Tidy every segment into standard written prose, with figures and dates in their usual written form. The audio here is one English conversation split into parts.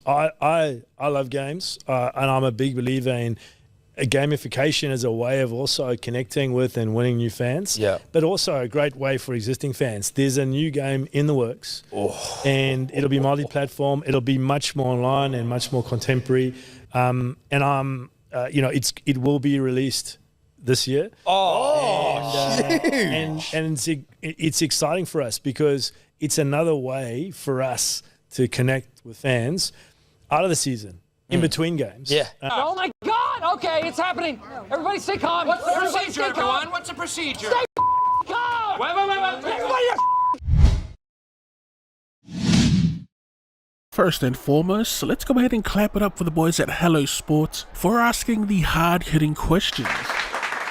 I love games, and I'm a big believer in gamification as a way of also connecting with and winning new fans. Yeah. But also a great way for existing fans. There's a new game in the works, and it'll be multi-platform. It'll be much more online and much more contemporary. And it will be released this year. And it's exciting for us because it's another way for us to connect with fans out of the season, in between games. Yeah. Oh my God! Okay, it's happening. Everybody stay calm. What's the procedure, everyone? What's the procedure? Stay calm. Wait. Everybody. First and foremost, let's go ahead and clap it up for the boys at Hello Sports for asking the hard-hitting questions.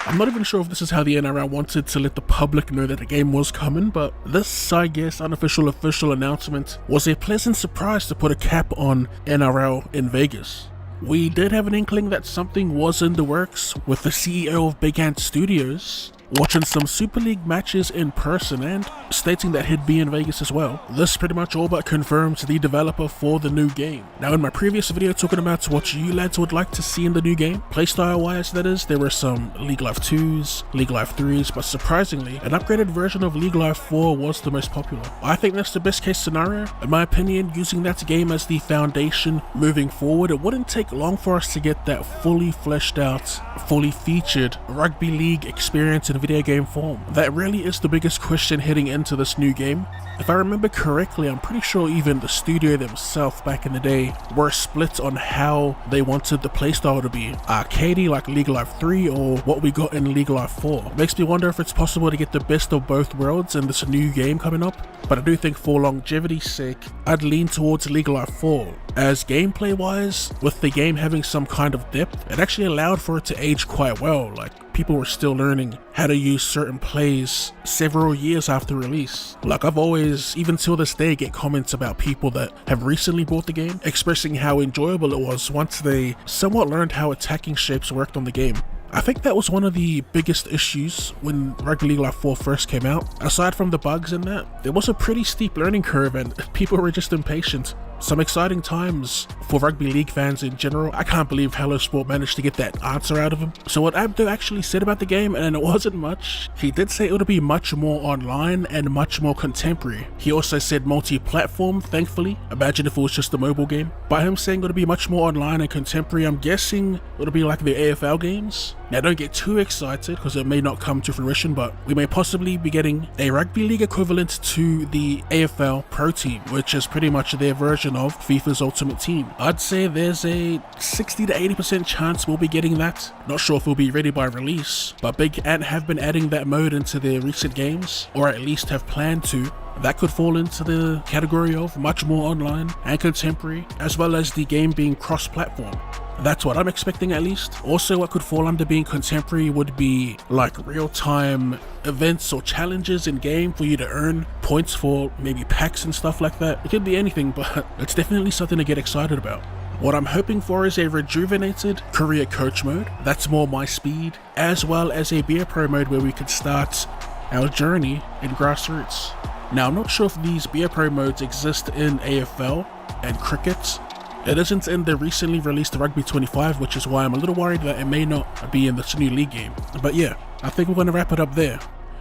I'm not even sure if this is how the NRL wanted to let the public know that the game was coming, but this, I guess, unofficial official announcement was a pleasant surprise to put a cap on NRL in Vegas. We did have an inkling that something was in the works with the CEO of Big Ant Studios watching some Super League matches in person and stating that he'd be in Vegas as well. This pretty much all but confirms the developer for the new game. Now in my previous video talking about what you lads would like to see in the new game, playstyle wise that is, there were some League Life 2s, League Life 3s, but surprisingly an upgraded version of League Life 4 was the most popular. I think that's the best case scenario. In my opinion, using that game as the foundation moving forward, it wouldn't take long for us to get that fully fleshed out, fully featured rugby league experience in video game form. That really is the biggest question heading into this new game. If I remember correctly, I'm pretty sure even the studio themselves back in the day were split on how they wanted the playstyle to be. Arcadey like League Life 3 or what we got in League Life 4. Makes me wonder if it's possible to get the best of both worlds in this new game coming up, but I do think for longevity's sake, I'd lean towards League Life 4. As gameplay wise, with the game having some kind of depth, it actually allowed for it to age quite well. Like, people were still learning how to use certain plays several years after release. Like, I've always, even till this day, get comments about people that have recently bought the game expressing how enjoyable it was once they somewhat learned how attacking shapes worked on the game. I think that was one of the biggest issues when Rugby League Life 4 first came out. Aside from the bugs in that, there was a pretty steep learning curve and people were just impatient. Some exciting times for rugby league fans in general. I can't believe Hello Sport managed to get that answer out of him. So what Abdo actually said about the game, and it wasn't much, he did say it would be much more online and much more contemporary. He also said multi-platform, thankfully. Imagine if it was just a mobile game. By him saying it would be much more online and contemporary, I'm guessing it would be like the AFL games. Now don't get too excited because it may not come to fruition, but we may possibly be getting a rugby league equivalent to the AFL Pro Team, which is pretty much their version of FIFA's Ultimate Team. I'd say there's a 60 to 80% chance we'll be getting that. Not sure if we'll be ready by release, but Big Ant have been adding that mode into their recent games, or at least have planned to. That could fall into the category of much more online and contemporary, as well as the game being cross-platform. That's what I'm expecting at least. Also, what could fall under being contemporary would be like real-time events or challenges in game for you to earn points for maybe packs and stuff like that. It could be anything, but it's definitely something to get excited about. What I'm hoping for is a rejuvenated career coach mode that's more my speed, as well as a beer pro mode where we could start our journey in grassroots. Now, I'm not sure if these beer pro modes exist in AFL and cricket. It isn't in the recently released Rugby 25, which is why I'm a little worried that it may not be in this new league game. But yeah, I think we're going to wrap it up there.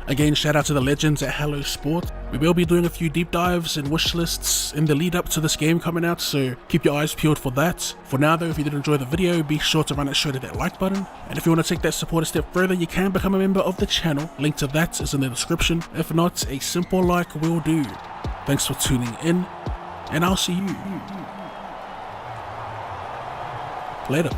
Again, shout out to the legends at Hello Sport. We will be doing a few deep dives and wish lists in the lead up to this game coming out, so keep your eyes peeled for that. For now though, if you did enjoy the video, be sure to run it straight to that like button. And if you want to take that support a step further, you can become a member of the channel. Link to that is in the description. If not, a simple like will do. Thanks for tuning in, and I'll see you later.